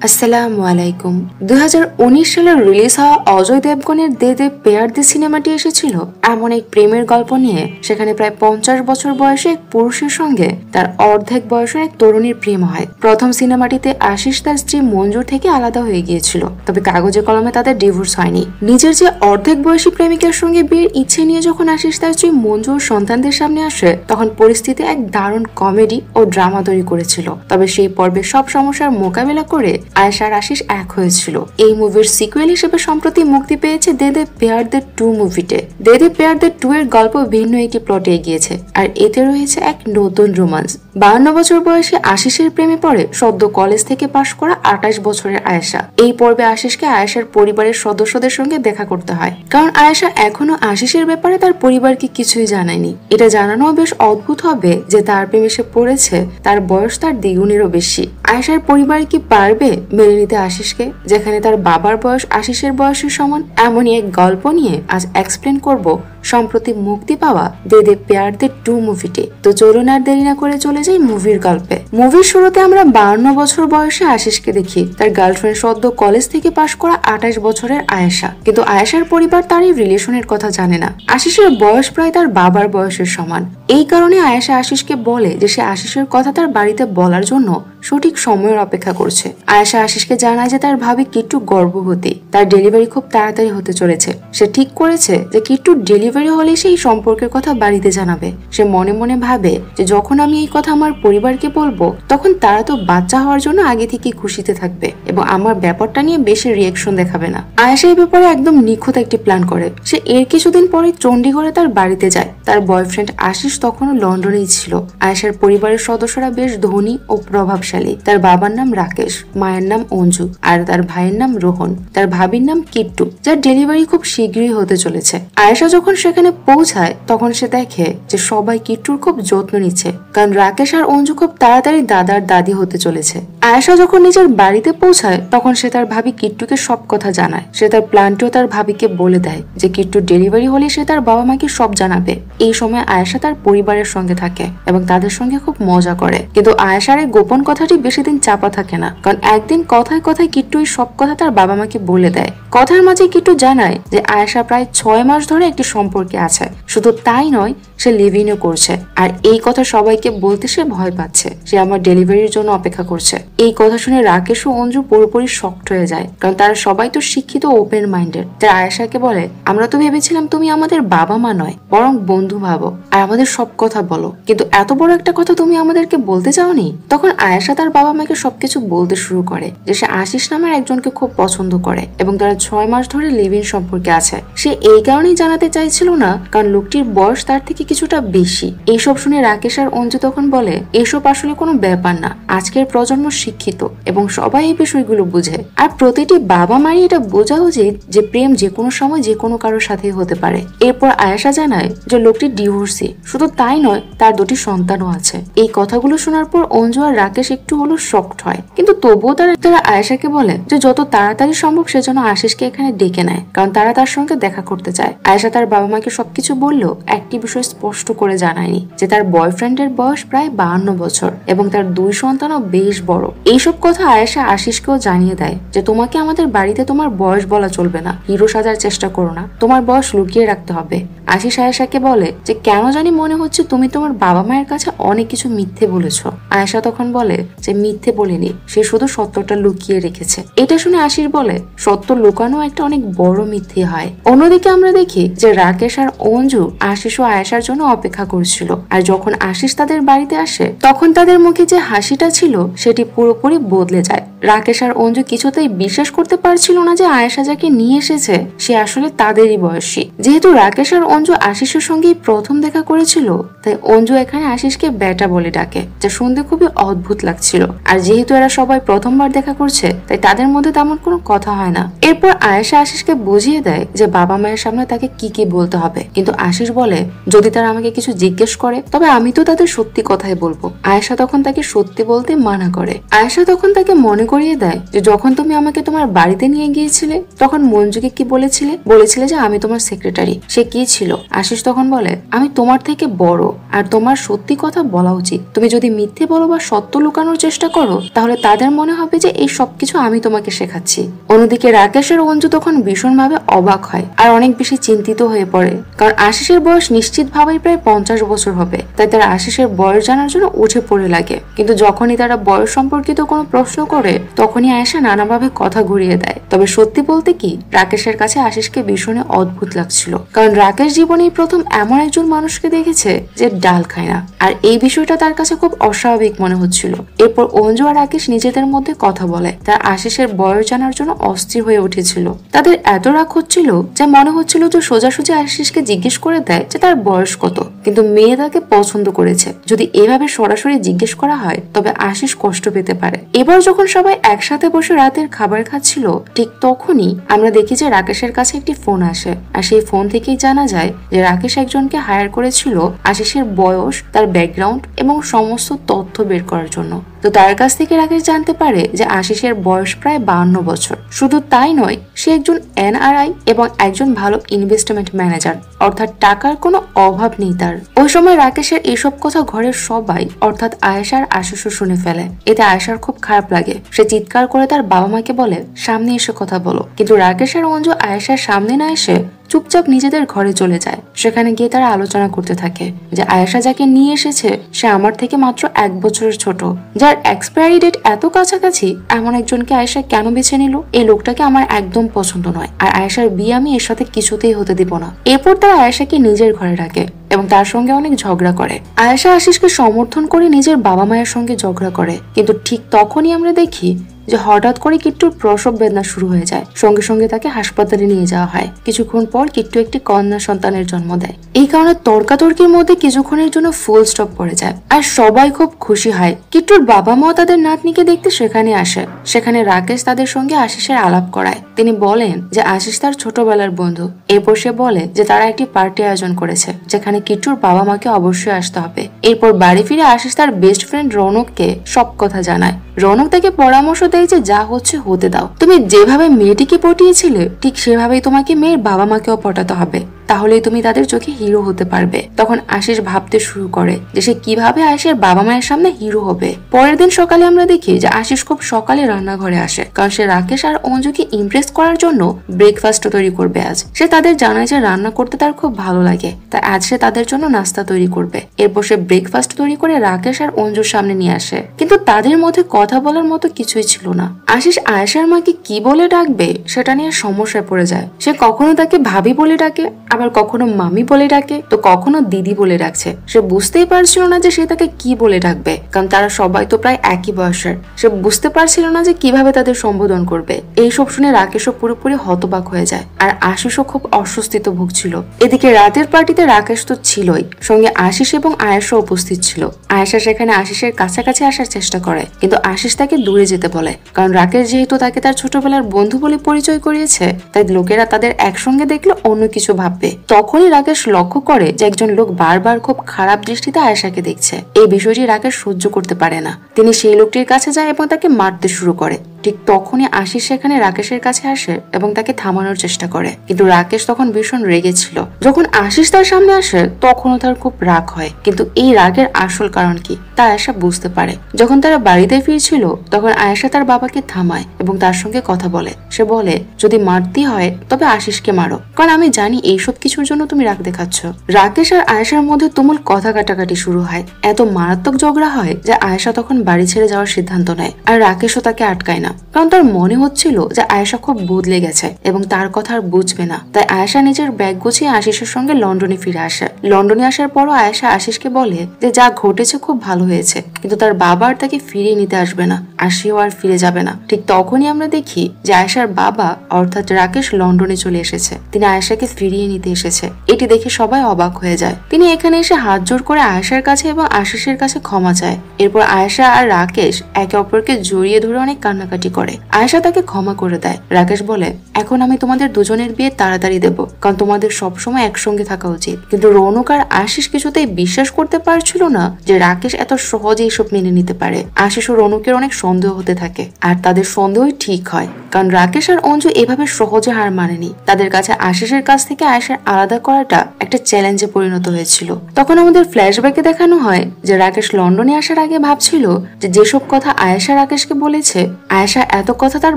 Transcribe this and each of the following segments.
আসসালামু আলাইকুম। 2019 সালে রিলিজ হওয়া অজয় দেবগনের দে দে পেয়ার দে সিনেমাটি এসেছিল এমন এক প্রেমের গল্প নিয়ে, সেখানে প্রায় 50 বছর বয়সে এক পুরুষের সঙ্গে তার অর্ধেক বয়সের এক তরুণীর প্রেম হয়। প্রথম সিনেমাটিতে আশিস তার স্ত্রী মঞ্জুর থেকে আলাদা হয়ে গিয়েছিল, তবে কাগজে কলমে তাদের ডিভোর্স হয়নি। নিজের যে অর্ধেক বয়সী প্রেমিকের সঙ্গে বিয়ের ইচ্ছে নিয়ে যখন আশিস তার স্ত্রী মঞ্জুর সন্তানদের সামনে আসে, তখন পরিস্থিতি এক দারুণ কমেডি ও ড্রামা তৈরি করেছিল। তবে সেই পর্বে সব সমস্যার মোকাবেলা করে আয়েশা আর আশিস এক হয়েছিল। এই মুভির সিকুয়েল হিসেবে সম্প্রতি মুক্তি পেয়েছে দে দে পেয়ার দে 2 মুভিতে। দে দে পেয়ার দে 2 এর গল্প ভিন্ন একটি প্লটে এগিয়েছে, আর এতে রয়েছে এক নতুন রোমান্স। 52 বছর বয়সে আশিসের প্রেমে পড়ে সদ্য কলেজ থেকে পাশ করা 28 বছরের আয়েশা। এই পর্বে আশিসকে আয়েশার পরিবারের সদস্যদের সঙ্গে দেখা করতে হয়, কারণ আয়েশা এখনো আশিসের ব্যাপারে তার পরিবারকে কিছুই জানায়নি। এটা জানানো বেশ অদ্ভুত হবে যে তার প্রেমে সে পড়েছে, তার বয়স তার দ্বিগুণেরও বেশি। আয়েশার পরিবার কি পারবে মেনে নিতে আশিসকে, যেখানে তার বাবার বয়স আশিসের বয়সের সমান? এমনই এক গল্প নিয়ে আজ এক্সপ্লেন করব সম্প্রতি মুক্তি পাওয়া দে দে পেয়ার দে 2 মুভিতে। তো চলুন আর দেরি না করে চলে যাই মুভির গল্পে। মুভির শুরুতে আমরা 52 বছর বয়সে আশিসকে দেখি। তার গার্লফ্রেন্ড সদ্য কলেজ থেকে পাশ করা 28 বছরের আয়েশা, কিন্তু আয়েশার পরিবার তার এই রিলেশনের কথা জানে না। আশিসের বয়স প্রায় তার বাবার বয়সের সমান। এই কারণে আয়েশা আশিসকে বলে যে সে আশিসের কথা তার বাড়িতে বলার জন্য সঠিক সময়ের অপেক্ষা করছে। আয়েশা আশিসকে জানায় যে তার ভাবি কিট্টু গর্ভবতী, তার ডেলিভারি খুব তাড়াতাড়ি হতে চলেছে। সে ঠিক করেছে যে কিট্টুর ডেলিভারি হলে সেই সম্পর্কের কথা বাড়িতে জানাবে। সে মনে মনে ভাবে যে যখন আমি এই কথা আমার পরিবারকে বলবো, তখন তারা তো বাচ্চা হওয়ার জন্য আগে থেকে খুশিতে থাকবে এবং আমার ব্যাপারটা নিয়ে বেশি রিয়েকশন দেখাবে না। আয়েশা এই ব্যাপারে একদম নিখুঁত একটি প্ল্যান করে। সে এর কিছুদিন পরে চণ্ডীগড়ে তার বাড়িতে যায়। তার বয়ফ্রেন্ড আশিস তখনও লন্ডনেই ছিল। আয়েশার পরিবারের সদস্যরা বেশ ধনী ও প্রভাবশালী। তার বাবার নাম রাকেশ, মায়ের নাম অঞ্জু, আর তার ভাইয়ের নাম রোহন, তার ভাবির নাম কিট্টু, যার ডেলিভারি খুব শীঘ্রই হতে চলেছে। আয়েশা যখন সেখানে পৌঁছায়, তখন সে দেখে যে সবাই কিট্টুর খুব যত্ন নিচ্ছে, কারণ রাকেশ আর অঞ্জু খুব তাড়াতাড়ি দাদার দাদি হতে চলেছে। আয়েশা যখন নিজের বাড়িতে পৌঁছায়, তখন সে তার ভাবি কিট্টুকে সব কথা জানায়। সে তার প্ল্যানটিও তার ভাবিকে বলে দেয় যে কিট্টুর ডেলিভারি হলে সে তার বাবা মাকে সব জানাবে। এই সময় আয়েশা তার পরিবারের সঙ্গে থাকে এবং তাদের সঙ্গে খুব মজা করে। কিন্তু আয়েশার এই গোপন কথাটি বেশি দিন চাপা থাকে না, কারণ একদিন কথায় কথায় কিট্টু এই সব কথা তার বাবা মাকে বলে দেয়। কথার মাঝে কিট্টু জানায় যে আয়েশা প্রায় 6 মাস ধরে একটি সম্পর্কে আছে। শুধু তাই নয়, সে লিভ-ইনও করছে, আর এই কথা সবাইকে বলতে সে ভয় পাচ্ছে। সে আমার ডেলিভারির জন্য অপেক্ষা করছে। এই কথা শুনে রাকেশ ও অঞ্জু পুরোপুরি শকড হয়ে যায়, কারণ তারা সবাই তো শিক্ষিত, ওপেন মাইন্ডেড। তারা আয়েশাকে বলে, আমরা তো ভেবেছিলাম তুমি আমাদের বাবা মা নয়, বরং বন্ধু ভাবো আর আমাদের সব কথা বলো, কিন্তু এত বড় একটা কথা তুমি আমাদেরকে বলতে চাওনি। তখন আয়েশা তার বাবা মাকে সবকিছু বলতে শুরু করে যে সে আশিস নামের একজনকে খুব পছন্দ করে এবং তারা 6 মাস ধরে লিভ-ইন সম্পর্কে আছে। সে এই কারণেই জানাতে চাইছিল না, কারণ লোকটির বয়স তার থেকে কিছুটা বেশি। এইসব শুনে রাকেশ আর অঞ্জু তখন বলে, এসব আসলে কোনো ব্যাপার না, আজকের প্রজন্ম শিক্ষিত এবং সবাই এই বিষয়গুলো বুঝে। আর প্রতিটি বাবা মারই এটা বোঝা উচিত যে প্রেম যে কোনো সময় যে কোনো কারোর সাথে হতে পারে। এরপর আয়েশা জানায় যে লোকটি ডিভোর্সি। শুধু তাই নয়, তার 2টি সন্তানও আছে। এই কথাগুলো শোনার পর অঞ্জু আর রাকেশ একটু হলো শকড হয়, কিন্তু তবুও তারা আয়েশাকে বলে যে যত তাড়াতাড়ি সম্ভব সে যেন আশিসকে এখানে ডেকে নেয়, কারণ তারা তার সঙ্গে দেখা করতে চায়। আয়েশা তার বাবা মাকে সবকিছু বললেও একটি বিষয় স্পষ্ট করে জানায়নি যে তার বয়ফ্রেন্ডের বয়স প্রায় 52 বছর এবং তার 2 সন্তানও বেশ বড়। এইসব কথা আয়েশা আশিসকেও জানিয়ে দেয় যে তোমাকে আমাদের বাড়িতে তোমার বয়স বলা চলবে না, হিরো সাজার চেষ্টা করো না, তোমার বয়স লুকিয়ে রাখতে হবে। আশিস আয়েশাকে বলে যে কেন জানি মনে হচ্ছে তুমি তোমার বাবা মায়ের কাছে অনেক কিছু মিথ্যে বলেছো। আয়েশা তখন বলে যে মিথ্যে বলিনি, সে শুধু সত্যটা লুকিয়ে রেখেছে। এটা শুনে আশিস বলে সত্য লুকানো একটা অনেক বড় মিথ্যে হয়। অন্যদিকে আমরা দেখি যে রাকেশ আর অঞ্জু আশিস ও আয়েশার জন্য অপেক্ষা করছিল, আর যখন আশিস তাদের বাড়িতে আসে, তখন তাদের মুখে যে হাসিটা ছিল সেটি পুরোপুরি বদলে যায়। রাকেশ আর অঞ্জু কিছুতেই বিশ্বাস করতে পারছিল না যে আয়েশা যাকে নিয়ে এসেছে সে আসলে তাদেরই বয়সী। যেহেতু রাকেশ আর অঞ্জু আশিসের সঙ্গেই প্রথম দেখা করেছিল, তাই অঞ্জু এখানে আশিসকে বেটা বলে ডাকে, যা শুনতে খুবই অদ্ভুত লাগছিল। আর যেহেতু এরা সবাই প্রথমবার দেখা করছে, তাই তাদের মধ্যে তেমন কোনো কথা হয় না। এরপর আয়েশা আশিসকে বুঝিয়ে দেয় যে বাবা মায়ের সামনে তাকে কি কি বলতে হবে, কিন্তু আশিস বলে যদি তারা আমাকে কিছু জিজ্ঞেস করে তবে আমি তো তাদের সত্যি কথাই বলবো। আয়েশা তখন তাকে সত্যি বলতে মানা করে। আয়েশা তখন তাকে মনে করিয়ে দেয় যে যখন তুমি আমাকে তোমার বাড়িতে নিয়ে গিয়েছিলে তখন মঞ্জুকে কি বলেছিলে যে আমি তোমার সেক্রেটারি। সে কি ছিল? আশিস তখন বলে আমি তোমার থেকে বড় আর তোমার সত্যি কথা বলা উচিত। তুমি যদি মিথ্যে বলো বা সত্য লুকানোর চেষ্টা করো তাহলে তাদের মনে হবে যে এই সবকিছু আমি তোমাকে শেখাচ্ছি। অন্যদিকে রাকেশের অঞ্জু তখন ভীষণভাবে অবাক হয় আর অনেক বেশি চিন্তিত হয়ে পড়ে, কারণ আশিসের বয়স নিশ্চিতভাবেই প্রায় 50 বছর হবে। তাই তারা আশিসের বয়স জানার জন্য উঠে পড়ে লাগে। কিন্তু যখনই তারা বয়স সম্পর্কিত কোনো প্রশ্ন করে তখনই আয়েশা নানাভাবে কথা ঘুরিয়ে দেয়। তবে সত্যি বলতে কি রাকেশের কাছে আশিসকে ভীষণই অদ্ভুত লাগছিল, কারণ রাকেশ জীবনে প্রথম এমন একজন মানুষকে দেখেছে যে ডাল খায় না, আর এই বিষয়টা তার কাছে খুব অস্বাভাবিক মনে হচ্ছিল। এরপর অঞ্জু আর রাকেশ নিজেদের মধ্যে কথা বলে। তার আশিসের বয়স জানার জন্য অস্থির হয়ে উঠেছিল। তাদের এত রাগ হচ্ছিল যে মনে হচ্ছিল যে সোজাসুজি আশিসকে জিজ্ঞেস করে দেয় যে তার বয়স কত। কিন্তু মেয়ে তাকে পছন্দ করেছে, যদি এভাবে সরাসরি জিজ্ঞেস করা হয় তবে আশিস কষ্ট পেতে পারে। এবার যখন সবাই একসাথে বসে রাতের খাবার খাচ্ছিল ঠিক তখনই আমরা দেখি যে রাকেশের কাছে একটি ফোন আসে, আর সেই ফোন থেকেই জানা যায় যে রাকেশ একজনকে হায়ার করেছিল আশিসের বয়স, তার ব্যাকগ্রাউন্ড এবং সমস্ত তথ্য বের করার জন্য। তো তার কাছ থেকে রাকেশ জানতে পারে যে আশিসের বয়স প্রায় 52 বছর। শুধু তাই নয়, সে একজন NRI এবং একজন ভালো ইনভেস্টমেন্ট ম্যানেজার, অর্থাৎ টাকার কোনো অভাব নেই তার। ওই সময় রাকেশের এসব কথা ঘরের সবাই অর্থাৎ আয়েশা আর আশিসও শুনে ফেলে। এতে আয়েশার খুব খারাপ লাগে। সে চিৎকার করে তার বাবা মাকে বলে সামনে এসে কথা বলো। কিন্তু রাকেশ আর অঞ্জু আয়েশার সামনে না এসে চুপচাপ নিজেদের ঘরে চলে যায়। সেখানে গিয়ে তারা আলোচনা করতে থাকে যে আয়েশা যাকে নিয়ে এসেছে সে আমার থেকে মাত্র 1 বছরের ছোট, যার এক্সপায়ারি ডেট এত কাছাকাছি। এমন একজনকে আয়েশা কেন বেছে নিল? এই লোকটাকে আমার একদম পছন্দ নয়, আর আয়েশার বিয়ে আমি এর সাথে কিছুতেই হতে দিব না। এরপর তারা আয়েশাকে নিজের ঘরে রাখে এবং তার সঙ্গে অনেক ঝগড়া করে। আয়েশা আশিসকে সমর্থন করে নিজের বাবা মায়ের সঙ্গে ঝগড়া করে, কিন্তু ঠিক তখনই আমরা দেখি যে হঠাৎ করে কিট্টুর প্রসব বেদনা শুরু হয়ে যায়। সঙ্গে সঙ্গে তাকে হাসপাতালে নিয়ে যাওয়া হয়। কিছুক্ষণ পর কিট্টু একটি কন্যা সন্তানের জন্ম দেয়। এই কারণে তর্কাতর্কির মধ্যে কিছুক্ষণের জন্য ফুল স্টপ পড়ে যায় আর সবাই খুব খুশি হয়। কিট্টুর বাবা মাও তাদের নাতনিকে দেখতে সেখানে আসে। সেখানে রাকেশ তাদের সঙ্গে আশিসের আলাপ করায়। তিনি বলেন যে আশিস তার ছোটবেলার বন্ধু। এরপর সে বলে যে তারা একটি পার্টি আয়োজন করেছে যেখানে কিট্টুর বাবা মাকে অবশ্যই আসতে হবে। এরপর বাড়ি ফিরে আশিস তার বেস্ট ফ্রেন্ড রৌনককে সব কথা জানায়। রৌনক তাকে পরামর্শ দেয় যে যা হচ্ছে হতে দাও, তুমি যেভাবে মেয়েটিকে পটিয়েছিলে ঠিক সেভাবেই তোমাকে মেয়ের বাবা মাকেও পটাতে হবে, তাহলেই তুমি তাদের চোখে হিরো হতে পারবে। তখন আশিস ভাবতে শুরু করে যে সে কিভাবে আয়েশার বাবা মায়ের সামনে হিরো হবে। পরের দিন সকালে আমরা দেখি যে আশিস খুব সকালে রান্নাঘরে আসে, কারণ সে রাকেশ আর অঞ্জুকে ইমপ্রেস করার জন্য ব্রেকফাস্ট তৈরি করবে আজ। সে তাদের জানায় যে রান্না করতে তার খুব ভালো লাগে, তাই আজ সে তাদের জন্য নাস্তা তৈরি করবে। এরপর সে ব্রেকফাস্ট তৈরি করে রাকেশ আর অঞ্জুর সামনে নিয়ে আসে, কিন্তু তাদের মধ্যে কথা বলার মতো কিছুই ছিল না। আশিস আয়েশার মাকে কি বলে ডাকবে সেটা নিয়ে সমস্যায় পড়ে যায়। সে কখনো তাকে ভাবি বলে ডাকে, আবার কখনো মামি বলে ডাকে, তো কখনো দিদি বলে ডাকছে। সে বুঝতেই পারছিল না যে সে তাকে কি বলে ডাকবে, কারণ তারা সবাই তো প্রায় একই বয়সের। সে বুঝতে পারছিল না যে কিভাবে তাদের সম্বোধন করবে। এইসব শুনে রাকেশও পুরোপুরি হতবাক হয়ে যায়, আর আশিসও খুব অস্বস্তিতে ভুগছিল। এদিকে রাতের পার্টিতে রাকেশ তো ছিলই, সঙ্গে আশিস এবং আয়েশা উপস্থিত ছিল। আয়েশা সেখানে আশিসের কাছাকাছি আসার চেষ্টা করে, কিন্তু আশিস তাকে দূরে যেতে বলে, কারণ রাকেশ যেহেতু তাকে তার ছোটবেলার বন্ধু বলে পরিচয় করিয়েছে, তাই লোকেরা তাদের একসঙ্গে দেখলে অন্য কিছু ভাববে। তখনই রাকেশ লক্ষ্য করে যে একজন লোক বারবার খুব খারাপ দৃষ্টিতে আয়েশাকে দেখছে। এই বিষয়টি রাকেশ সহ্য করতে পারে না। তিনি সেই লোকটির কাছে যায় এবং তাকে মারতে শুরু করে। ঠিক তখনই আশিস সেখানে রাকেশের কাছে আসে এবং তাকে থামানোর চেষ্টা করে, কিন্তু রাকেশ তখন ভীষণ রেগেছিল। যখন আশিস তার সামনে আসে তখনও তার খুব রাগ হয়, কিন্তু এই রাগের আসল কারণ কি তা আয়েশা বুঝতে পারে। যখন তারা বাড়িতে ফিরছিল তখন আয়েশা তার বাবাকে থামায় এবং তার সঙ্গে কথা বলে। সে বলে যদি মারতেই হয় তবে আশিসকে মারো, কারণ আমি জানি এইসব কিছুর জন্য তুমি রাগ দেখাচ্ছ। রাকেশ আর আয়েশার মধ্যে তুমুল কথা কাটাকাটি শুরু হয়। এত মারাত্মক ঝগড়া হয় যে আয়েশা তখন বাড়ি ছেড়ে যাওয়ার সিদ্ধান্ত নেয়, আর রাকেশও তাকে আটকায় না, কারণ তার মনে হচ্ছিল যে আয়েশা খুব বদলে গেছে এবং তার কথা আর বুঝবে না। তাই আয়েশা নিজের ব্যাগ গুছিয়ে আশিসের সঙ্গে লন্ডনে ফিরে আসে। লন্ডনে আসার পরও আয়েশা আশিসকে বলে যে যা ঘটেছে খুব ভালো হয়েছে, কিন্তু তার বাবা আর তাকে ফিরিয়ে নিতে আসবে না, আর সেও আর ফিরে যাবে না। ঠিক তখনই আমরা দেখি যে আয়েশার বাবা অর্থাৎ রাকেশ লন্ডনে চলে এসেছে। তিনি আয়েশাকে ফিরিয়ে নিতে এসেছে। এটি দেখে সবাই অবাক হয়ে যায়। তিনি এখানে এসে হাত জোর করে আয়েশার কাছে এবং আশিসের কাছে ক্ষমা চায়। এরপর আয়েশা আর রাকেশ একে অপরকে জড়িয়ে ধরে অনেক কান্নাকাটি কাটাকাটি করে। আয়েশা তাকে ক্ষমা করে দেয়। রাকেশ বলে, এখন আমি তোমাদের দুজনের বিয়ে তাড়াতাড়ি দেবো, কারণ তোমাদের সবসময় একসঙ্গে থাকা উচিত। কিন্তু রৌনক আর আশিস কিছুতেই বিশ্বাস করতে পারছিল না যে রাকেশ এত সহজে এসব মেনে নিতে পারে। আশিস ও রৌনকের অনেক সন্দেহ হতে থাকে, আর তাদের সন্দেহই ঠিক হয়, কারণ রাকেশ আর অঞ্জু এভাবে সহজে হার মানেনি। তাদের কাছে আশিসের কাছ থেকে আয়েশার আলাদা করাটা একটা চ্যালেঞ্জে পরিণত হয়েছিল। তখন আমাদের ফ্ল্যাশব্যাকে দেখানো হয় যে রাকেশ লন্ডনে আসার আগে ভাবছিল যে যেসব কথা আয়েশা রাকেশকে বলেছে, আয়েশা এত কথা তার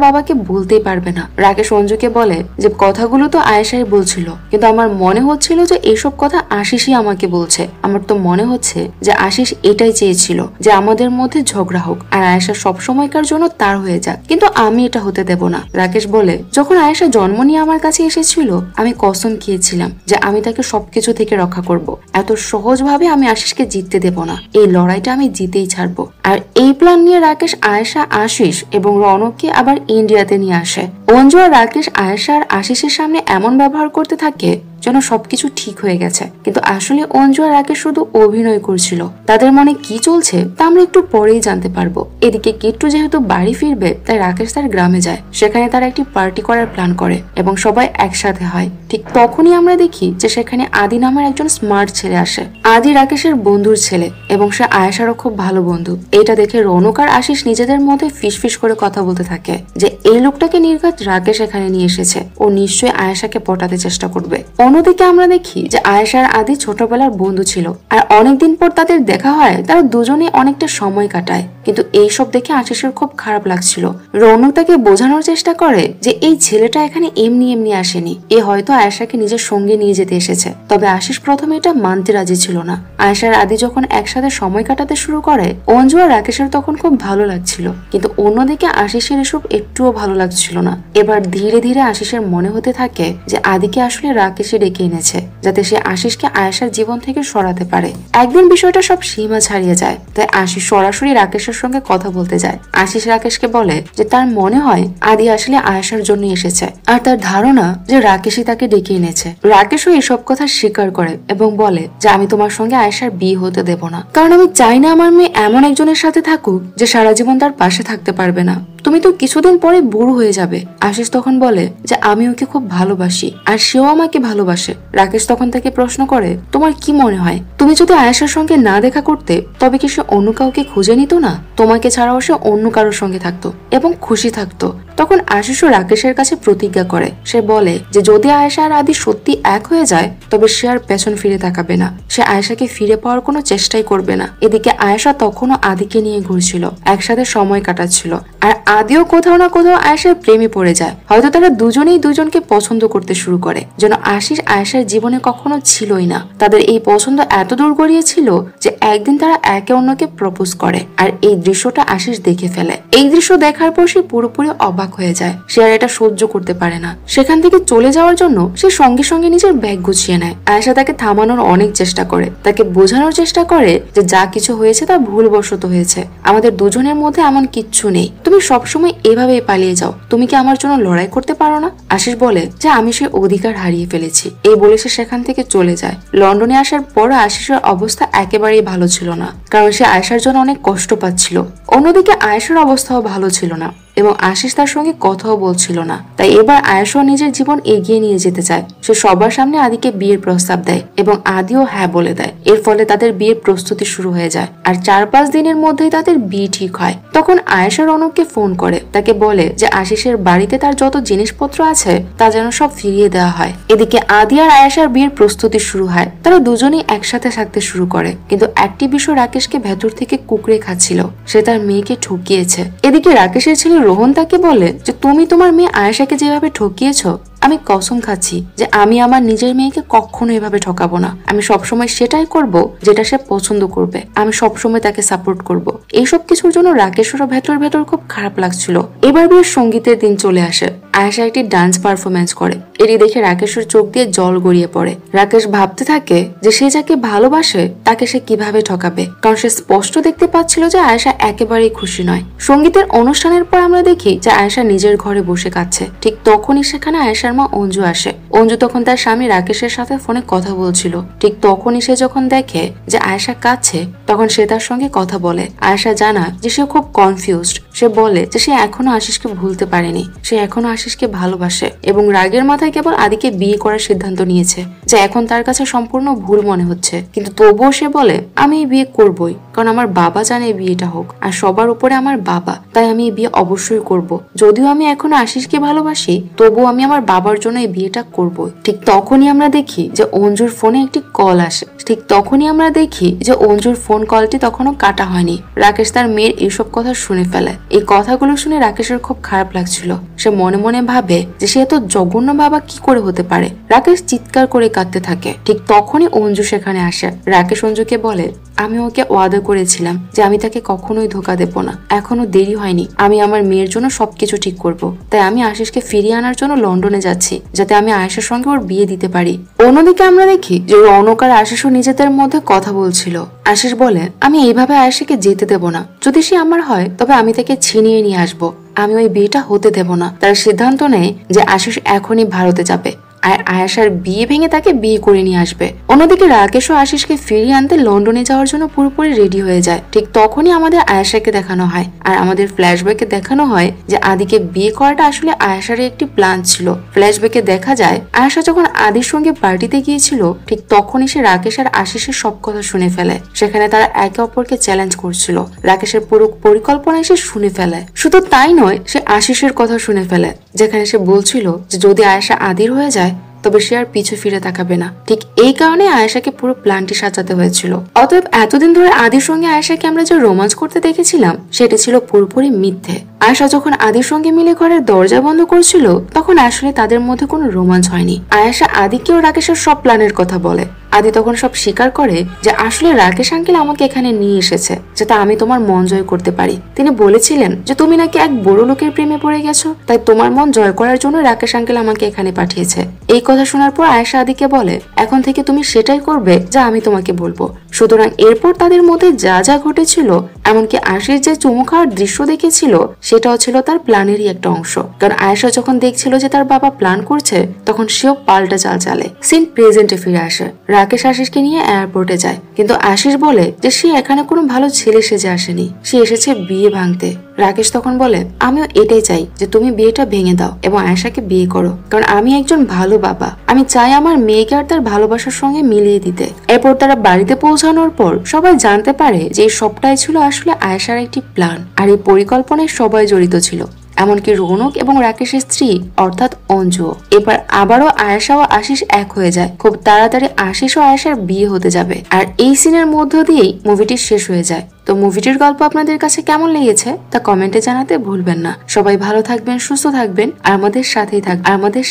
বাবাকে বলতেই পারবে না। রাকেশ অঞ্জুকে বলে যে কথাগুলো তো আয়েশাই বলছিল, কিন্তু আমার মনে হচ্ছিল যে এইসব কথা আশিসই আমাকে বলছে। আমার তো মনে হচ্ছে যে আশিস এটাই চেয়েছিল যে আমাদের মধ্যে ঝগড়া হোক আর আয়েশা সবসময়কার জন্য তার হয়ে যাক, কিন্তু আমি এটা হতে দেব না। রাকেশ বলে, যখন আয়েশা জন্ম নিয়ে আমার কাছে এসেছিল আমি কসম খেয়েছিলাম যে আমি তাকে সবকিছু থেকে রক্ষা করব। এত সহজভাবে আমি আশিসকে জিততে দেব না, এই লড়াইটা আমি জিতেই ছাড়বো। আর এই প্ল্যান নিয়ে রাকেশ আয়েশা, আশিস এবং রৌনককে আবার ইন্ডিয়াতে নিয়ে আসে। অঞ্জু আর রাকেশ আয়েশা আর আশিসের সামনে এমন ব্যবহার করতে থাকে যেন সবকিছু ঠিক হয়ে গেছে, কিন্তু আসলে অঞ্জু আর রাকেশ শুধু অভিনয় করছিল। তাদের মনে কি চলছে তা আমরা একটু পরেই জানতে পারবো। এদিকে কিট্টু যেহেতু বাড়ি ফিরবে তাই রাকেশ তার গ্রামে যায়। সেখানে তারা একটি পার্টি করার প্ল্যান করে এবং সবাই একসাথে হয়। ঠিক তখনই আমরা দেখি যে সেখানে আদি নামের একজন স্মার্ট ছেলে আসে। আদি রাকেশের বন্ধুর ছেলে এবং সে আয়েশারও খুব ভালো বন্ধু। এটা দেখে রৌনক আর আশিস নিজেদের মধ্যে ফিসফিস করে কথা বলতে থাকে যে এই লোকটাকে নির্ঘাত রাকেশ এখানে নিয়ে এসেছে, ও নিশ্চয়ই আয়েশাকে পটাতে চেষ্টা করবে। অন্যদিকে আমরা দেখি যে আয়েশা আর আদি ছোটবেলার বন্ধু ছিল, আর অনেকদিন পর তাদের দেখা হয়। তারা দুজনে অনেকটা সময় কাটায়, কিন্তু এইসব দেখে আশিসের খুব খারাপ লাগছিল। রৌনক তাকে বোঝানোর চেষ্টা করে যে এই ছেলেটা এখানে এমনি এমনি আসেনি, এ হয়তো আয়েশাকে নিজের সঙ্গে নিয়ে যেতে এসেছে। তবে আশিস প্রথমে এটা মানতে রাজি ছিল না। আয়েশা আর আদি যখন একসাথে সময় কাটাতে শুরু করে, অঞ্জু আর রাকেশের তখন খুব ভালো লাগছিল, কিন্তু অন্যদিকে আশিসের এসব একটুও ভালো লাগছিল না। এবার ধীরে ধীরে আশিসের মনে হতে থাকে যে আদিকে আসলে রাকেশই ডেকে এনেছে, যাতে সে আশিসকে আয়েশার জীবন থেকে সরাতে পারে। একদিন বিষয়টা সব সীমা ছাড়িয়ে যায়, তাই আশিস সরাসরি রাকেশের সঙ্গে কথা বলতে যায়। আশিস রাকেশকে বলে যে তার মনে হয় আদি আসলে আয়েশার জন্য এসেছে, আর তার ধারণা যে রাকেশই তাকে ডেকে এনেছে। রাকেশও এসব কথা স্বীকার করে এবং বলে যে আমি তোমার সঙ্গে আয়েশার বিয়ে হতে দেব না, কারণ আমি চাই না আমার মেয়ে এমন একজনের সাথে থাকুক যে সারা জীবন তার পাশে থাকতে পারবে না। তুমি তো কিছুদিন পরে বুড়ো হয়ে যাবে। আশিস তখন বলে যে আমি ওকে খুব ভালোবাসি আর সেও আমাকে ভালোবাসে। রাকেশ তখন তাকে প্রশ্ন করে, তোমার কি মনে হয় তুমি যদি আয়েশার সঙ্গে না দেখা করতে তবে কি সে অন্য কাউকে খুঁজে নিত না? তোমাকে ছাড়াও সে অন্য কারোর সঙ্গে থাকতো এবং খুশি থাকতো। তখন আশিসও রাকেশের কাছে প্রতিজ্ঞা করে। সে বলে যে যদি আয়েশা আর আদি সত্যি এক হয়ে যায় তবে সে আর পেছন ফিরে তাকাবে না, সে আয়েশাকে ফিরে পাওয়ার কোনো চেষ্টাই করবে না। এদিকে আয়েশা তখনও আদিকে নিয়ে ঘুরছিল, একসাথে সময় কাটাচ্ছিল, আর আদিও কোথাও না কোথাও আয়েশার প্রেমে পড়ে যায়। হয়তো তারা দুজনেই দুজনকে পছন্দ করতে শুরু করে, যেন আশিস আয়েশার জীবনে কখনো ছিলই না। তাদের এই পছন্দ এত দূর গড়িয়েছিল যে একদিন তারা একে অন্যকে প্রপোজ করে, আর এই দৃশ্যটা আশিস দেখে ফেলে। এই দৃশ্য দেখার পর সে পুরোপুরি অবাক হয়ে যায়। সে আর এটা সহ্য করতে পারে না। সেখান থেকে চলে যাওয়ার জন্য সে সঙ্গে সঙ্গে নিজের ব্যাগ গুছিয়ে নেয়। আয়েশা তাকে থামানোর অনেক চেষ্টা করে, তাকে বোঝানোর চেষ্টা করে যে যা কিছু হয়েছে তা ভুলবশত হয়েছে, আমাদের দুজনের মধ্যে এমন কিচ্ছু নেই, তুমি সবসময় এভাবেই পালিয়ে যাও, তুমি কি আমার জন্য লড়াই করতে পারো না? আশিস বলে যে আমি সে অধিকার হারিয়ে ফেলেছি। এই বলে সে সেখান থেকে চলে যায়। লন্ডনে আসার পর আশিসের অবস্থা একেবারেই ভালো ছিল না, কারণ সে আয়েশার জন্য অনেক কষ্ট পাচ্ছিল। অন্যদিকে আয়েশার অবস্থাও ভালো ছিল না এবং আশিস তার সঙ্গে কথাও বলছিল না। তাই এবার আয়েশা নিজের জীবন এগিয়ে নিয়ে যেতে চায়। সে সবার সামনে আদিকে বিয়ের প্রস্তাব দেয় এবং আদিও হ্যাঁ বলে দেয়। এর ফলে তাদের বিয়ের প্রস্তুতি শুরু হয়ে যায়, আর 4-5 দিনের মধ্যেই তাদের বিয়ে ঠিক হয়। তখন আয়েশা রৌনককে ফোন করে, তাকে বলে যে আশিসের বাড়িতে তার যত জিনিসপত্র আছে তা যেন সব ফিরিয়ে দেওয়া হয়। এদিকে আদি আর আয়েশার বিয়ের প্রস্তুতি শুরু হয়। তারা দুজনেই একসাথে থাকতে শুরু করে, কিন্তু একটি বিষয় রাকেশকে ভেতর থেকে কুকড়ে খাচ্ছিল, সে তার মেয়েকে ঠকিয়েছে। এদিকে রাকেশের ছেলে রোহন তাকে বলে যে তুমি তোমার মেয়ে আয়েশাকে যেভাবে ঠকিয়েছো, আমি কসম খাচ্ছি যে আমি আমার নিজের মেয়েকে কখনো এভাবে ঠকাবো না। আমি সবসময় সেটাই করব যেটা সে পছন্দ করবে, আমি সবসময় তাকে সাপোর্ট করব। এইসব কিছুর জন্য রাকেশেরও ভেতর ভেতর খুব খারাপ লাগছিল। এবার বিয়ের সঙ্গীতের দিন চলে আসে। আয়েশা একটি ডান্স পারফরমেন্স করে। এটি দেখে রাকেশের চোখ দিয়ে জল গড়িয়ে পড়ে। রাকেশ ভাবতে থাকে যে সে যাকে ভালোবাসে তাকে সে কিভাবে ঠকাবে, কারণ সে স্পষ্ট দেখতে পাচ্ছিল যে আয়েশা একেবারেই খুশি নয়। সঙ্গীতের অনুষ্ঠানের পর আমরা দেখি যে আয়েশা নিজের ঘরে বসে কাঁদছে। ঠিক তখনই সেখানে আয়েশা আয়েশার মা অঞ্জু আসে। অঞ্জু তখন তার স্বামী রাকেশের সাথে ফোনে কথা বলছিল। ঠিক তখনই সে যখন দেখে যে আয়েশা কাঁদছে, তখন সে তার সঙ্গে কথা বলে। আয়েশা জানায় যে সে খুব কনফিউজড। সে বলে যে সে এখনো আশিসকে ভুলতে পারেনি, সে এখনো আশিসকে ভালোবাসে এবং রাগের মাথায় কেবল আদিকে বিয়ে করার সিদ্ধান্ত নিয়েছে, যে এখন তার কাছে সম্পূর্ণ ভুল মনে হচ্ছে। কিন্তু তবুও সে বলে আমি এই বিয়ে করবই, কারণ আমার বাবা জানে এই বিয়েটা হোক, আর সবার উপরে আমার বাবা, তাই আমি এই বিয়ে অবশ্যই করব। যদিও আমি এখনো আশিসকে ভালোবাসি, তবুও আমি আমার বাবার জন্য এই বিয়েটা করবই। ঠিক তখনই আমরা দেখি যে অঞ্জুর ফোনে একটি কল আসে। ঠিক তখনই আমরা দেখি যে অঞ্জুর ফোন কলটি তখনও কাটা হয়নি। রাকেশ তার মেয়ের এইসব কথা শুনে ফেলে। এই কথাগুলো শুনে রাকেশের খুব খারাপ লাগছিল। সে মনে মনে ভাবে যে সে এত জঘন্য বাবা কি করে হতে পারে। রাকেশ চিৎকার করে কাঁদতে থাকে। ঠিক তখনই অঞ্জু সেখানে আসে। রাকেশ অঞ্জুকে বলে আমি ওকে ওয়াদা করেছিলাম যে আমি তাকে কখনোই ধোকা দেব না, এখনো দেরি হয়নি, আমি আমার মেয়ের জন্য সবকিছু ঠিক করব। তাই আমি আশিসকে ফিরিয়ে আনার জন্য লন্ডনে যাচ্ছি, যাতে আমি আয়েশার সঙ্গে ওর বিয়ে দিতে পারি। অন্যদিকে আমরা দেখি যে রৌনক আর আশিসও নিজেদের মধ্যে কথা বলছিল। আশিস বলে আমি এইভাবে আয়েশাকে যেতে দেব না, যদি সে আমার হয় তবে আমি তাকে ছিনিয়ে নিয়ে আসবো, আমি ওই বিয়েটা হতে দেব না। তার সিদ্ধান্ত নেয় যে আশিস এখনই ভারতে যাবে আর আয়েশার বিয়ে ভেঙে তাকে বিয়ে করে নিয়ে আসবে। অন্যদিকে রাকেশ ও আশিসকে ফিরিয়ে আনতে লন্ডনে যাওয়ার জন্য পুরোপুরি রেডি হয়ে যায়। ঠিক তখনই আমাদের আয়েশাকে দেখানো হয়, আর আমাদের ফ্ল্যাশব্যাকে দেখানো হয় যে আদিকে বিয়ে করাটা আসলে আয়েশার একটি প্ল্যান ছিল। ফ্ল্যাশব্যাকে দেখা যায় আয়েশা যখন আদির সঙ্গে পার্টিতে গিয়েছিল, ঠিক তখনই সে রাকেশ আর আশিসের সব কথা শুনে ফেলে। সেখানে তারা একে অপরকে চ্যালেঞ্জ করছিল। রাকেশের পুরো পরিকল্পনা সে শুনে ফেলে। শুধু তাই নয়, সে আশিসের কথা শুনে ফেলে, যেখানে সে বলছিল যে যদি আয়েশা আদির হয়ে যায় তবে সে আর পিছু ফিরে তাকাবে না। ঠিক এই কারণে আয়েশাকে পুরো প্ল্যানটি সাজাতে হয়েছিল। অতএব এতদিন ধরে আদির সঙ্গে আয়েশাকে আমরা যে রোমাঞ্চ করতে দেখেছিলাম, সেটি ছিল পুরোপুরি মিথ্যে। আয়েশা যখন আদির সঙ্গে মিলে ঘরের দরজা বন্ধ করছিল, তখন আসলে তাদের মধ্যে কোনো রোমাঞ্চ হয়নি। আয়েশা আদিকেও রাকেশের সব প্ল্যানের কথা বলে। আদি তখন সব স্বীকার করে যে আসলে রাকেশ আঙ্কেল আমাকে এখানে নিয়ে এসেছে যাতে আমি তোমার মন জয় করতে পারি। তিনি বলেছিলেন যে তুমি নাকি এক বড় লোকের প্রেমে পড়ে গেছো, তাই তোমার মন জয় করার জন্য রাকেশ আঙ্কেল আমাকে এখানে পাঠিয়েছে। এই কথা শোনার পর আয়েশা আদিকে বলে এখন থেকে তুমি সেটাই করবে যা আমি তোমাকে বলবো। সুতরাং এরপর তাদের মধ্যে যা যা ঘটেছিল, এমনকি আশিস যে চুমু খাওয়ার দৃশ্য দেখেছিল, সেটাও ছিল তার প্ল্যানেরই একটা অংশ। কারণ আয়েশা যখন দেখছিল যে তার বাবা প্ল্যান করছে, তখন সেও পাল্টা চাল চালে। সিন প্রেজেন্টে ফিরে আসে। রাকেশ আশিসকে নিয়ে এয়ারপোর্টে যায়, কিন্তু আশিস বলে যে সে এখানে কোনো ভালো ছেলে সেজে আসেনি, সে এসেছে বিয়ে ভাঙতে। রাকেশ তখন বলে আমিও এটাই চাই যে তুমি বিয়েটা ভেঙে দাও এবং আয়েশাকে বিয়ে করো, কারণ আমি একজন ভালো বাবা, আমি চাই আমার মেয়েকে আর তার ভালোবাসার সঙ্গে মিলিয়ে দিতে। এরপর তারা বাড়িতে পৌঁছানোর পর সবাই জানতে পারে যে এই সবটাই ছিল আসলে আয়েশার একটি প্ল্যান, আর এই পরিকল্পনায় সবাই জড়িত ছিল, এমনকি রৌনক এবং রাকেশের স্ত্রী অর্থাৎ অঞ্জু। এবার আবারও আয়েশা ও আশিস এক হয়ে যায়। খুব তাড়াতাড়ি আশিস ও আয়েশার বিয়ে হতে যাবে, আর এই সিনের মধ্য দিয়েই মুভিটি শেষ হয়ে যায়। তো মুভিটির গল্প আপনাদের কাছে কেমন লেগেছে তা কমেন্টে জানাতে ভুলবেন না। সবাই ভালো থাকবেন, সুস্থ থাকবেন, আর আমাদের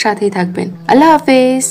সাথেই থাকবেন। আল্লাহ হাফেজ।